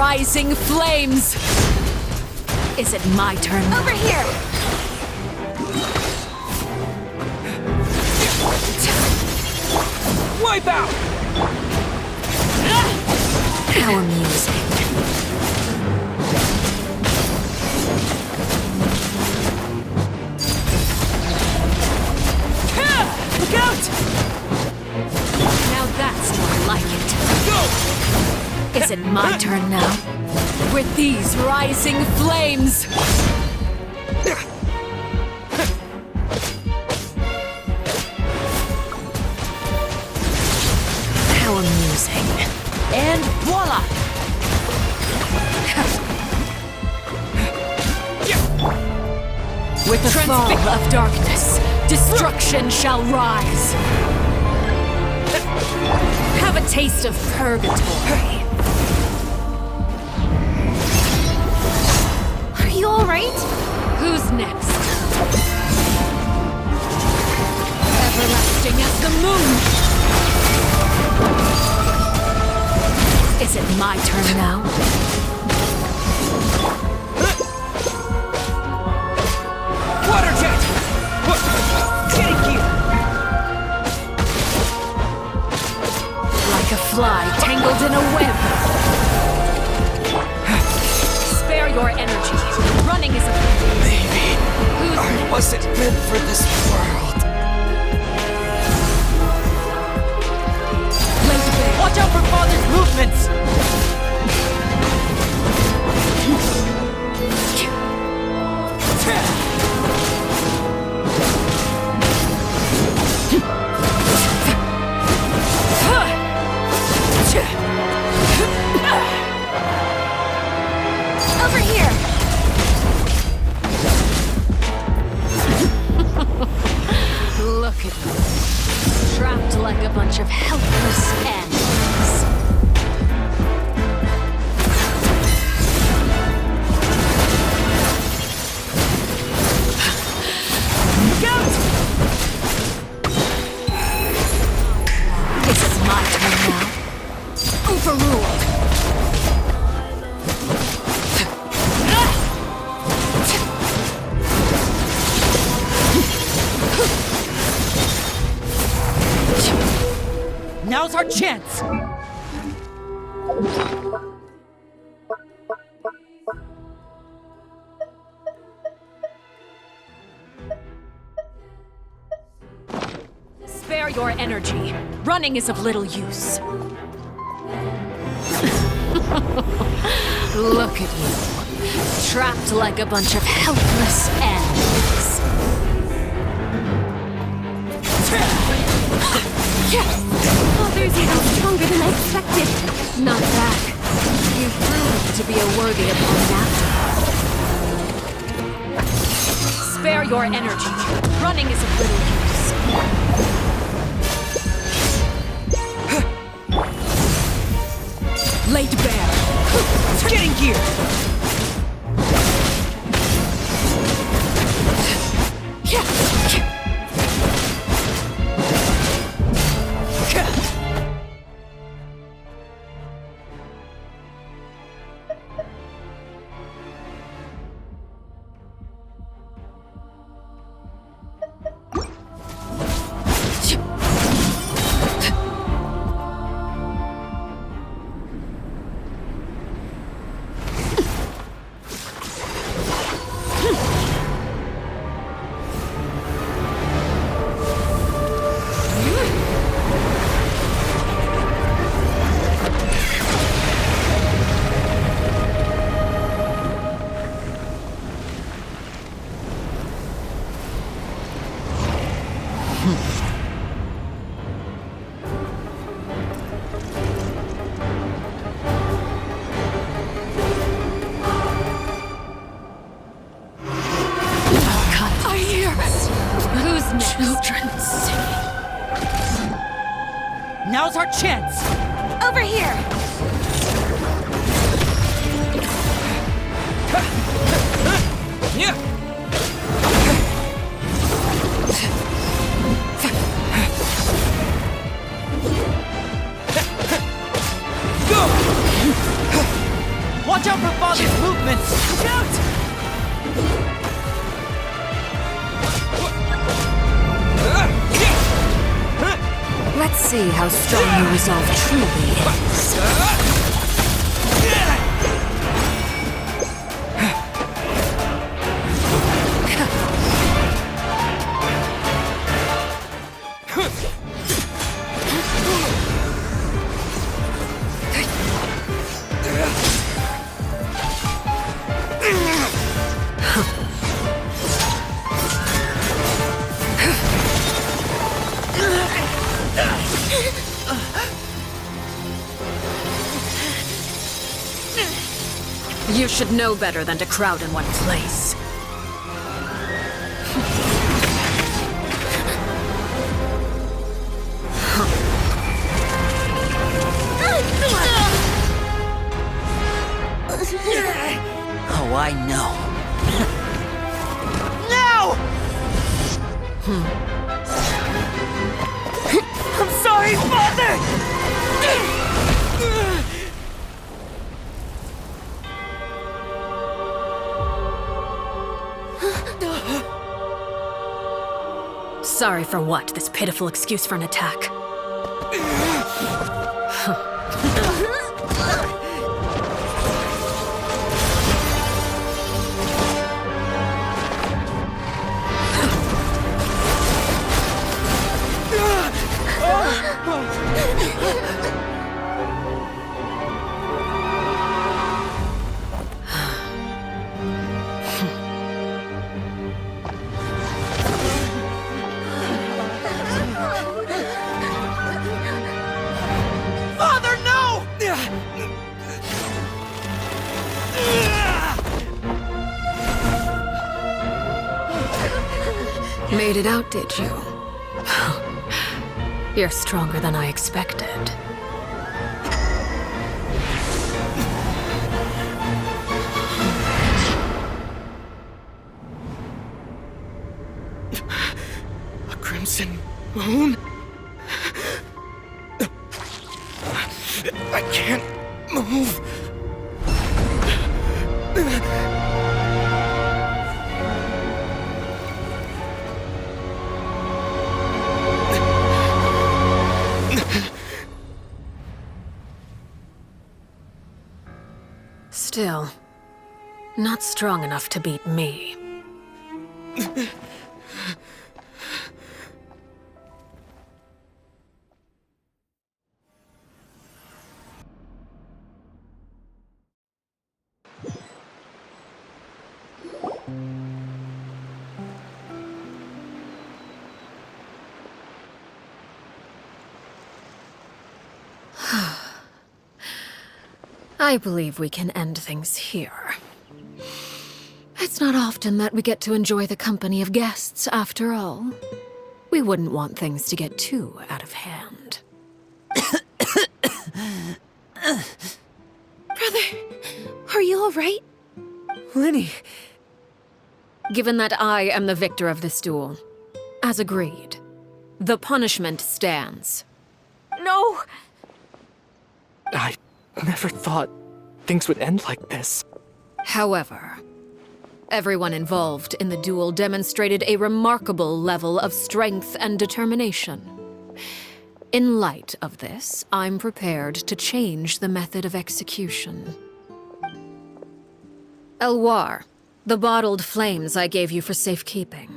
rising flames! Is it my turn now? Over here! Wipe out! How amusing. Look out! Now that's more like it. Go! Is it my turn now? With these rising flames! How amusing. And voila! With the fall of darkness, destruction shall rise. Have a taste of purgatory. Are you alright? Who's next? Everlasting as the moon! Is it my turn now? Water jet! Getting here! Like a fly tangled in a web. Spare your energy. Running is a Maybe Who's I next? wasn't meant for this world. Watch out for Father's movements! Over here! Look at me. Trapped like a bunch of helpless animals. Look out! Is it my turn now? Overruled. Now's our chance! Spare your energy. Running is of little use. Look at you. Trapped like a bunch of helpless animals. Father's even stronger than I expected. Not bad. You've proven to be a worthy opponent after. Spare your energy. Running is of little use. Laid bare! Getting here! Now's our chance! Over here! Yeah! Go! see how strong your resolve truly is. You should know better than to crowd in one place. Oh, I know. No! I'm sorry, Father! Sorry for what? This pitiful excuse for an attack. Father, no! Made it out, did you? You're stronger than I expected. A crimson moon? I can't move. Still, not strong enough to beat me. I believe we can end things here. It's not often that we get to enjoy the company of guests, after all. We wouldn't want things to get too out of hand. Brother, are you all right? Lyney, Given that I am the victor of this duel, as agreed, the punishment stands. No! I never thought things would end like this. However, everyone involved in the duel demonstrated a remarkable level of strength and determination. In light of this, I'm prepared to change the method of execution. Elwar, the bottled flames I gave you for safekeeping.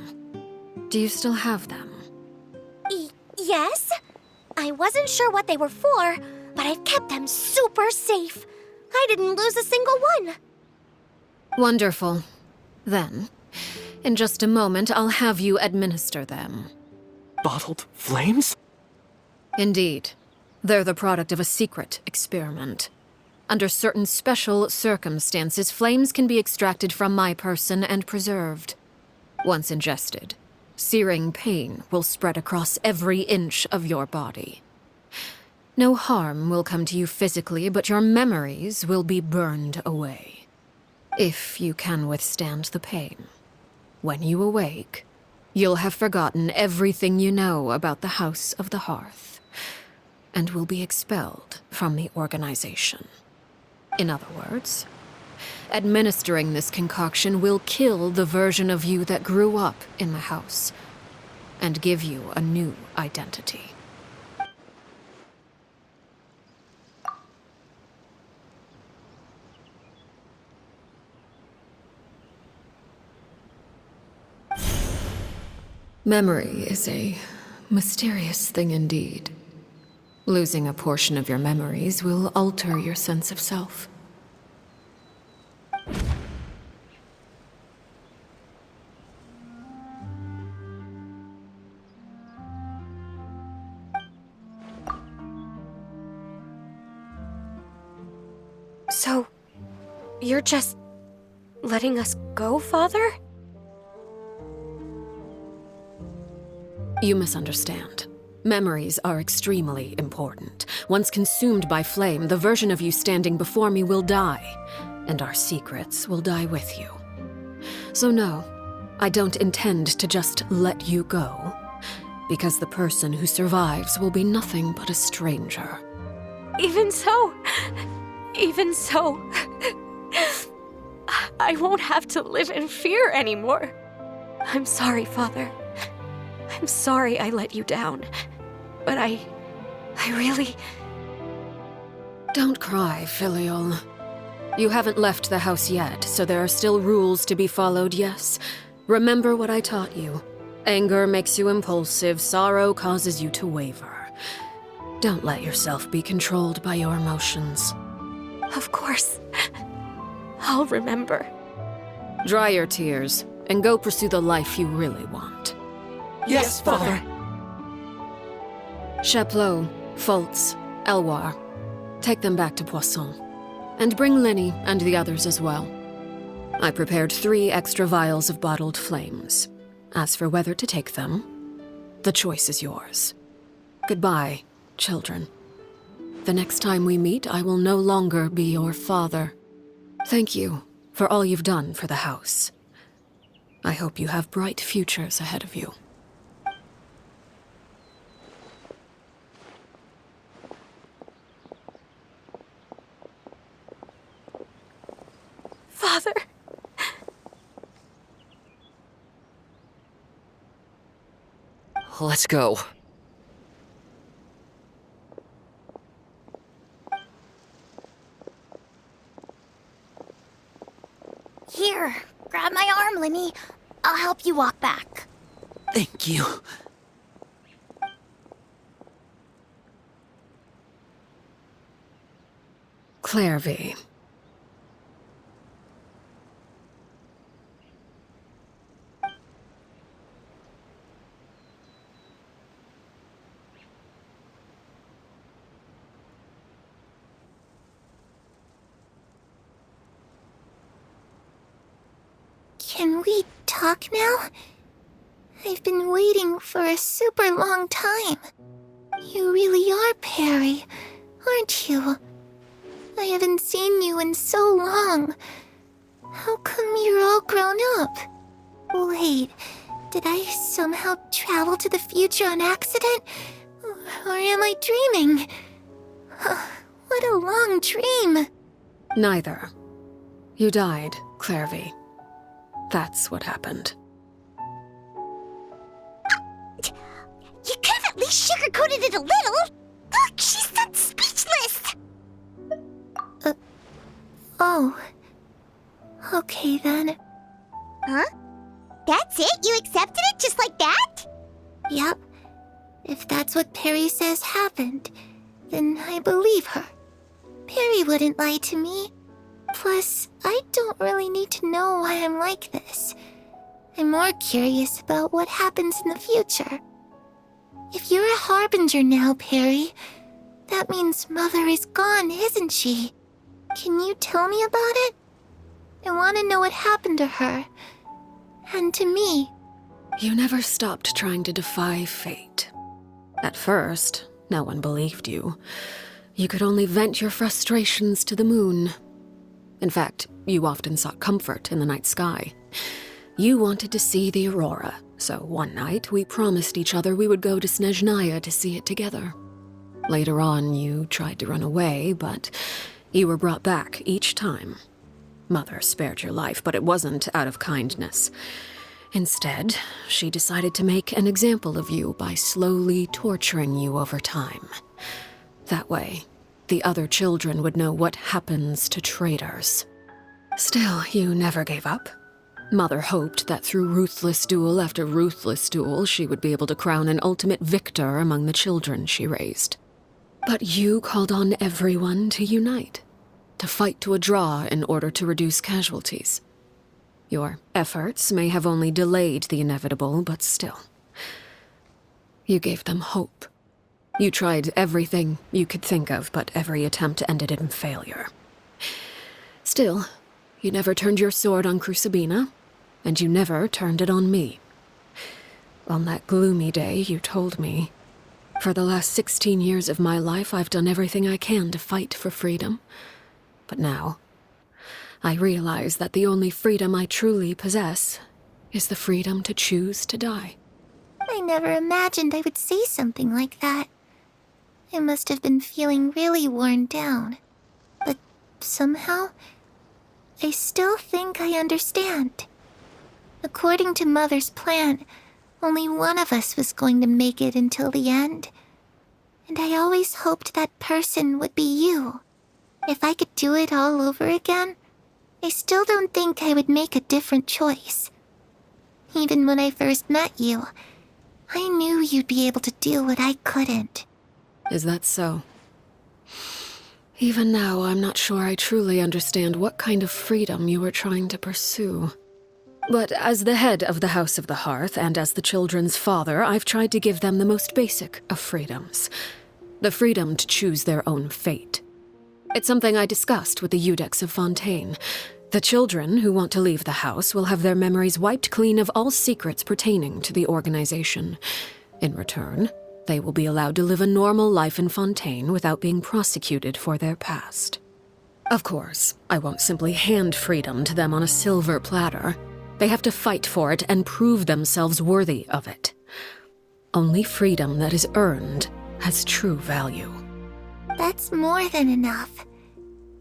Do you still have them? Yes? I wasn't sure what they were for, but I've kept them super safe. I didn't lose a single one. Wonderful. Then, in just a moment, I'll have you administer them. Bottled flames? Indeed. They're the product of a secret experiment. Under certain special circumstances, flames can be extracted from my person and preserved. Once ingested, searing pain will spread across every inch of your body. No harm will come to you physically, but your memories will be burned away. If you can withstand the pain. When you awake, you'll have forgotten everything you know about the House of the Hearth, and will be expelled from the organization. In other words, administering this concoction will kill the version of you that grew up in the house, and give you a new identity. Memory is a mysterious thing indeed. Losing a portion of your memories will alter your sense of self. So, you're just letting us go, Father? You misunderstand. Memories are extremely important. Once consumed by flame, the version of you standing before me will die, and our secrets will die with you. So no, I don't intend to just let you go, because the person who survives will be nothing but a stranger. Even so, I won't have to live in fear anymore. I'm sorry, Father. I'm sorry I let you down. But I really... Don't cry, Filial. You haven't left the house yet, so there are still rules to be followed, yes? Remember what I taught you. Anger makes you impulsive, sorrow causes you to waver. Don't let yourself be controlled by your emotions. Of course. I'll remember. Dry your tears, and go pursue the life you really want. Yes, Father. Chaplot, Fultz, Elwar. Take them back to Poisson. And bring Linny and the others as well. I prepared 3 extra vials of bottled flames. As for whether to take them, the choice is yours. Goodbye, children. The next time we meet, I will no longer be your father. Thank you for all you've done for the house. I hope you have bright futures ahead of you. Father. Let's go. Here, grab my arm, Linny. I'll help you walk back. Thank you. Clairvy. Can we talk now? I've been waiting for a super long time. You really are Perry, aren't you? I haven't seen you in so long. How come you're all grown up? Wait, did I somehow travel to the future on accident? Or am I dreaming? What a long dream. Neither. You died, Clairvy. That's what happened. You could have at least sugarcoated it a little. Look, she's so speechless. Oh. Okay then. Huh? That's it? You accepted it just like that? Yep. If that's what Perry says happened, then I believe her. Perry wouldn't lie to me. Plus, I don't really need to know why I'm like this. I'm more curious about what happens in the future. If you're a harbinger now, Perry, that means Mother is gone, isn't she? Can you tell me about it? I want to know what happened to her. And to me. You never stopped trying to defy fate. At first, no one believed you. You could only vent your frustrations to the moon. In fact, you often sought comfort in the night sky. You wanted to see the aurora, so one night we promised each other we would go to Snezhnaya to see it together. Later on, you tried to run away, but you were brought back each time. Mother spared your life, but it wasn't out of kindness. Instead, she decided to make an example of you by slowly torturing you over time. That way, the other children would know what happens to traitors. Still, you never gave up. Mother hoped that through ruthless duel after ruthless duel, she would be able to crown an ultimate victor among the children she raised. But you called on everyone to unite, to fight to a draw in order to reduce casualties. Your efforts may have only delayed the inevitable, but still. You gave them hope. You tried everything you could think of, but every attempt ended in failure. Still, you never turned your sword on Crucibina, and you never turned it on me. On that gloomy day, you told me, "For the last 16 years of my life, I've done everything I can to fight for freedom. But now, I realize that the only freedom I truly possess is the freedom to choose to die." I never imagined I would say something like that. I must have been feeling really worn down. But somehow, I still think I understand. According to Mother's plan, only one of us was going to make it until the end. And I always hoped that person would be you. If I could do it all over again, I still don't think I would make a different choice. Even when I first met you, I knew you'd be able to do what I couldn't. Is that so? Even now, I'm not sure I truly understand what kind of freedom you were trying to pursue. But as the head of the House of the Hearth and as the children's father, I've tried to give them the most basic of freedoms. The freedom to choose their own fate. It's something I discussed with the Iudex of Fontaine. The children who want to leave the house will have their memories wiped clean of all secrets pertaining to the organization. In return, they will be allowed to live a normal life in Fontaine without being prosecuted for their past. Of course, I won't simply hand freedom to them on a silver platter. They have to fight for it and prove themselves worthy of it. Only freedom that is earned has true value. That's more than enough.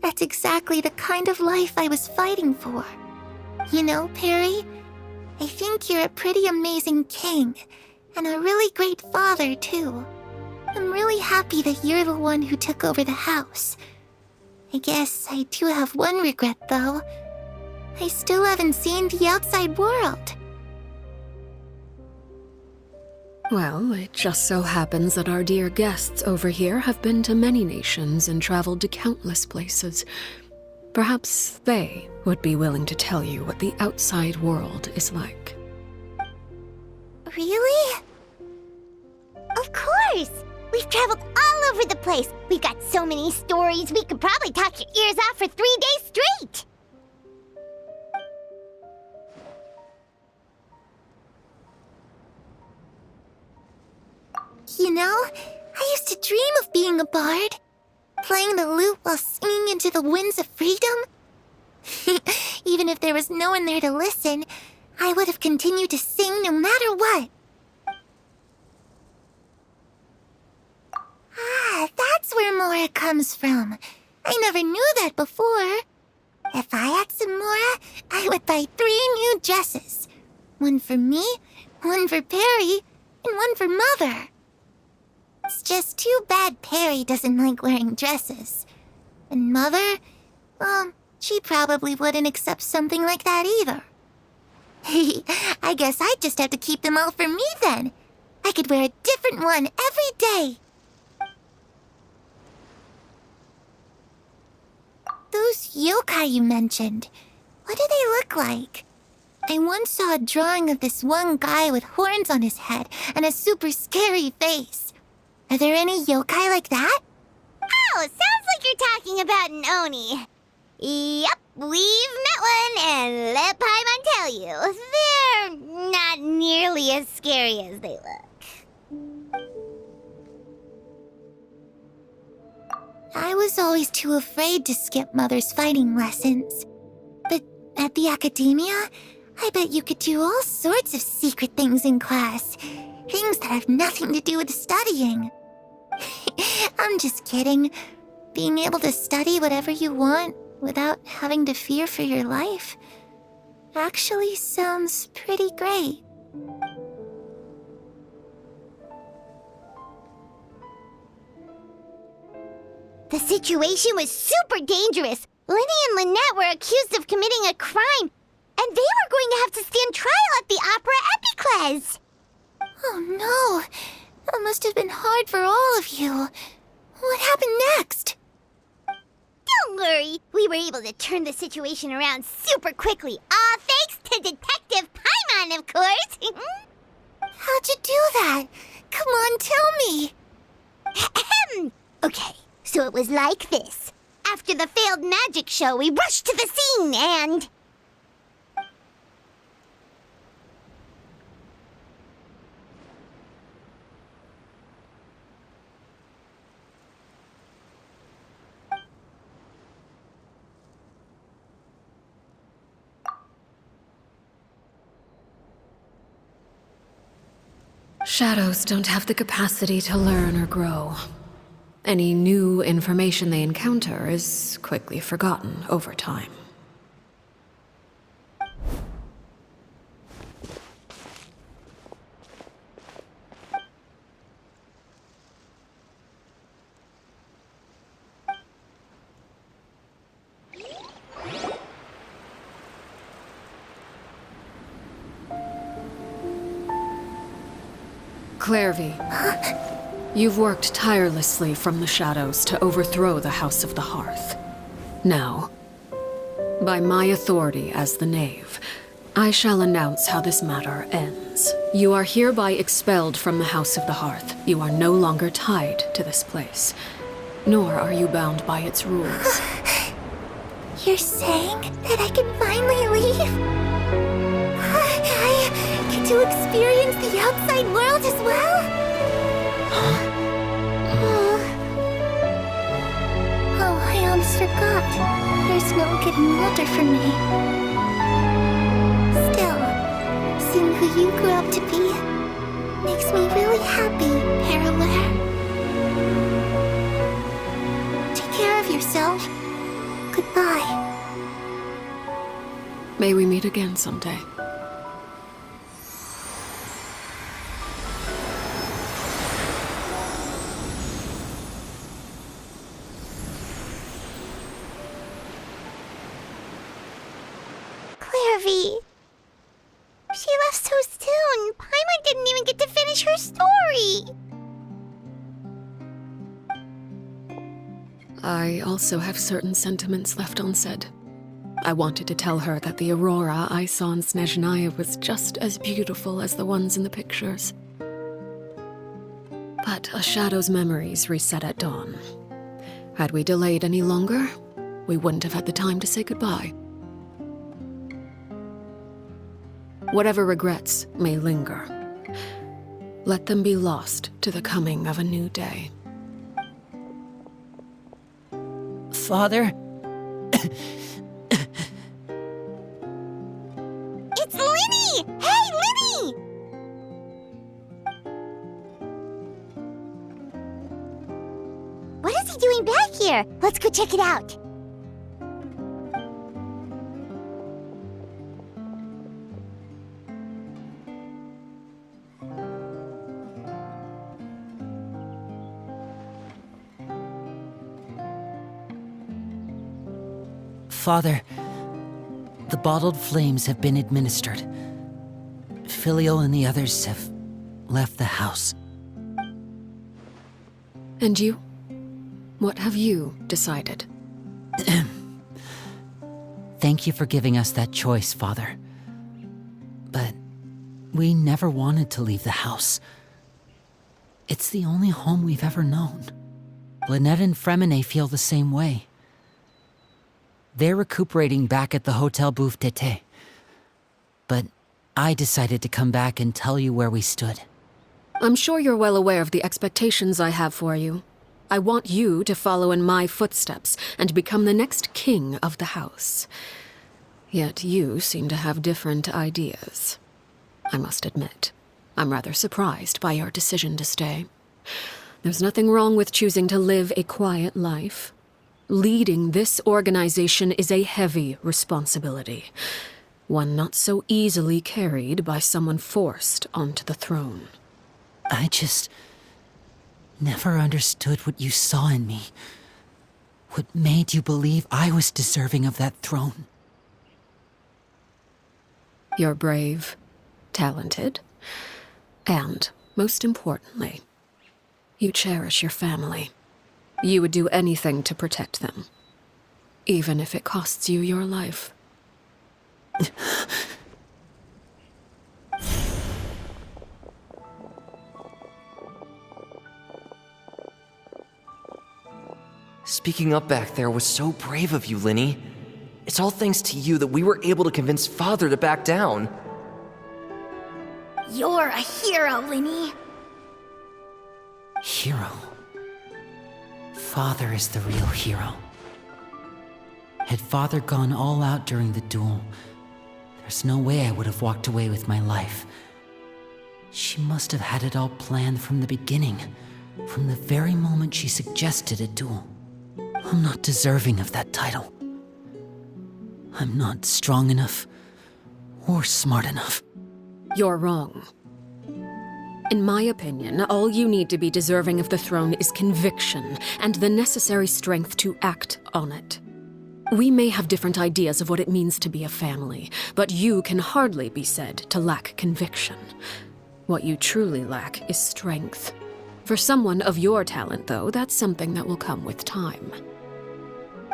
That's exactly the kind of life I was fighting for. You know, Perry, I think you're a pretty amazing king, and a really great father, too. I'm really happy that you're the one who took over the house. I guess I do have one regret, though. I still haven't seen the outside world. Well, it just so happens that our dear guests over here have been to many nations and traveled to countless places. Perhaps they would be willing to tell you what the outside world is like. Really? Of course! We've traveled all over the place. We've got so many stories, we could probably talk your ears off for 3 days straight! You know, I used to dream of being a bard. Playing the lute while singing into the winds of freedom. Even if there was no one there to listen, I would have continued to sing no matter what. Ah, that's where Mora comes from. I never knew that before. If I had some Mora, I would buy 3 new dresses. One for me, one for Perry, and one for Mother. It's just too bad Perry doesn't like wearing dresses. And Mother, well, she probably wouldn't accept something like that either. I guess I'd just have to keep them all for me then. I could wear a different one every day. Those yokai you mentioned, what do they look like? I once saw a drawing of this one guy with horns on his head and a super scary face. Are there any yokai like that? Oh, sounds like you're talking about an Oni. Yep, we've met one, and let Paimon tell you, they're not nearly as scary as they look. I was always too afraid to skip Mother's fighting lessons. But at the academia, I bet you could do all sorts of secret things in class. Things that have nothing to do with studying. I'm just kidding. Being able to study whatever you want without having to fear for your life actually sounds pretty great. The situation was super dangerous. Lenny and Lynette were accused of committing a crime, and they were going to stand trial at the Opera Epicles. Oh no, that must have been hard for all of you. What happened next? Don't worry, we were able to turn the situation around super quickly, all thanks to Detective Paimon, of course. How'd you do that? Come on, tell me. Okay, so it was like this. After the failed magic show, we rushed to the scene and... Shadows don't have the capacity to learn or grow. Any new information they encounter is quickly forgotten over time. Clairvy, you've worked tirelessly from the shadows to overthrow the House of the Hearth. Now, by my authority as the Knave, I shall announce how this matter ends. You are hereby expelled from the House of the Hearth. You are no longer tied to this place, nor are you bound by its rules. You're saying that I can finally leave? I get to experience the outside world as well? Oh, I almost forgot. There's no getting older for me. Still, seeing who you grew up to be makes me really happy, Parallel. Take care of yourself. Goodbye. May we meet again someday. Clairvy. She left so soon. Paimon didn't even get to finish her story. I also have certain sentiments left unsaid. I wanted to tell her that the aurora I saw in Snezhnaya was just as beautiful as the ones in the pictures. But a shadow's memories reset at dawn. Had we delayed any longer, we wouldn't have had the time to say goodbye. Whatever regrets may linger, let them be lost to the coming of a new day. Father? It's Lyney! Hey, Lyney! What is he doing back here? Let's go check it out. Father, the bottled flames have been administered. Filial and the others have left the house. And you? What have you decided? Thank you for giving us that choice, Father. But we never wanted to leave the house. It's the only home we've ever known. Lynette and Freminet feel the same way. They're recuperating back at the Hotel Bouffe d'Été. But I decided to come back and tell you where we stood. I'm sure you're well aware of the expectations I have for you. I want you to follow in my footsteps and become the next king of the house. Yet you seem to have different ideas. I must admit, I'm rather surprised by your decision to stay. There's nothing wrong with choosing to live a quiet life. Leading this organization is a heavy responsibility, one not so easily carried by someone forced onto the throne. I just never understood what you saw in me. What made you believe I was deserving of that throne? You're brave, talented, and, most importantly, you cherish your family. You would do anything to protect them, even if it costs you your life. Speaking up back there was so brave of you, Lyney. It's all thanks to you that we were able to convince Father to back down. You're a hero, Lyney. Hero. Father is the real hero. Had Father gone all out during the duel, there's no way I would have walked away with my life. She must have had it all planned from the beginning, from the very moment she suggested a duel. I'm not deserving of that title. I'm not strong enough or smart enough. You're wrong. In my opinion, all you need to be deserving of the throne is conviction and the necessary strength to act on it. We may have different ideas of what it means to be a family, but you can hardly be said to lack conviction. What you truly lack is strength. For someone of your talent, though, that's something that will come with time.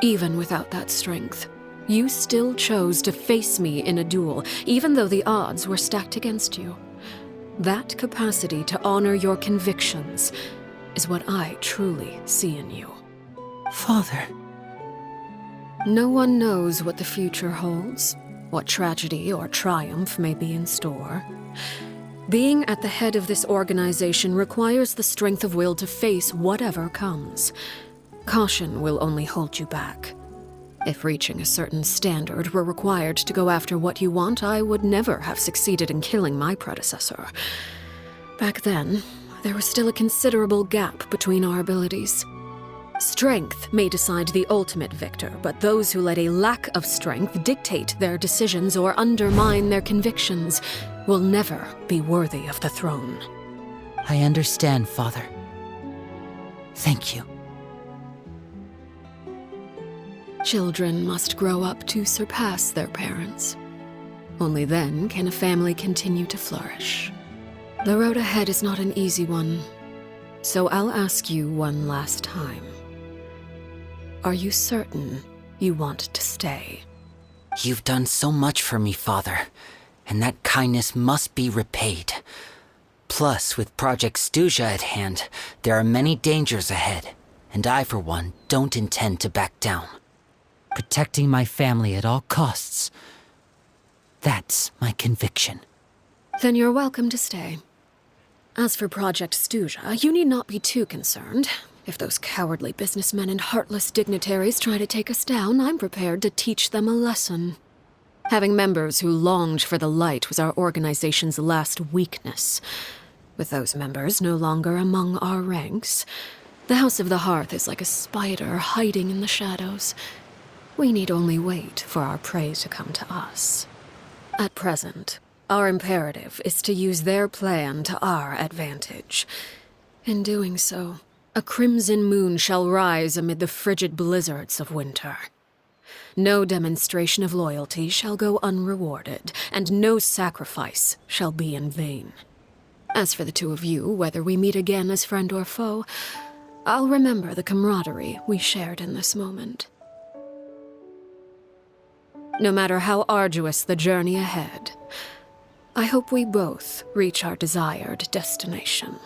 Even without that strength, you still chose to face me in a duel, even though the odds were stacked against you. That capacity to honor your convictions is what I truly see in you. Father. No one knows what the future holds, what tragedy or triumph may be in store. Being at the head of this organization requires the strength of will to face whatever comes. Caution will only hold you back. If reaching a certain standard were required to go after what you want, I would never have succeeded in killing my predecessor. Back then, there was still a considerable gap between our abilities. Strength may decide the ultimate victor, but those who let a lack of strength dictate their decisions or undermine their convictions will never be worthy of the throne. I understand, Father. Thank you. Children must grow up to surpass their parents. Only then can a family continue to flourish. The road ahead is not an easy one, so I'll ask you one last time. Are you certain you want to stay? You've done so much for me, Father, and that kindness must be repaid. Plus, with Project Stuja at hand, there are many dangers ahead, and I, for one, don't intend to back down. Protecting my family at all costs. That's my conviction. Then you're welcome to stay. As for Project Stuja, you need not be too concerned. If those cowardly businessmen and heartless dignitaries try to take us down, I'm prepared to teach them a lesson. Having members who longed for the light was our organization's last weakness. With those members no longer among our ranks, the House of the Hearth is like a spider hiding in the shadows. We need only wait for our prey to come to us. At present, our imperative is to use their plan to our advantage. In doing so, a crimson moon shall rise amid the frigid blizzards of winter. No demonstration of loyalty shall go unrewarded, and no sacrifice shall be in vain. As for the two of you, whether we meet again as friend or foe, I'll remember the camaraderie we shared in this moment. No matter how arduous the journey ahead, I hope we both reach our desired destination.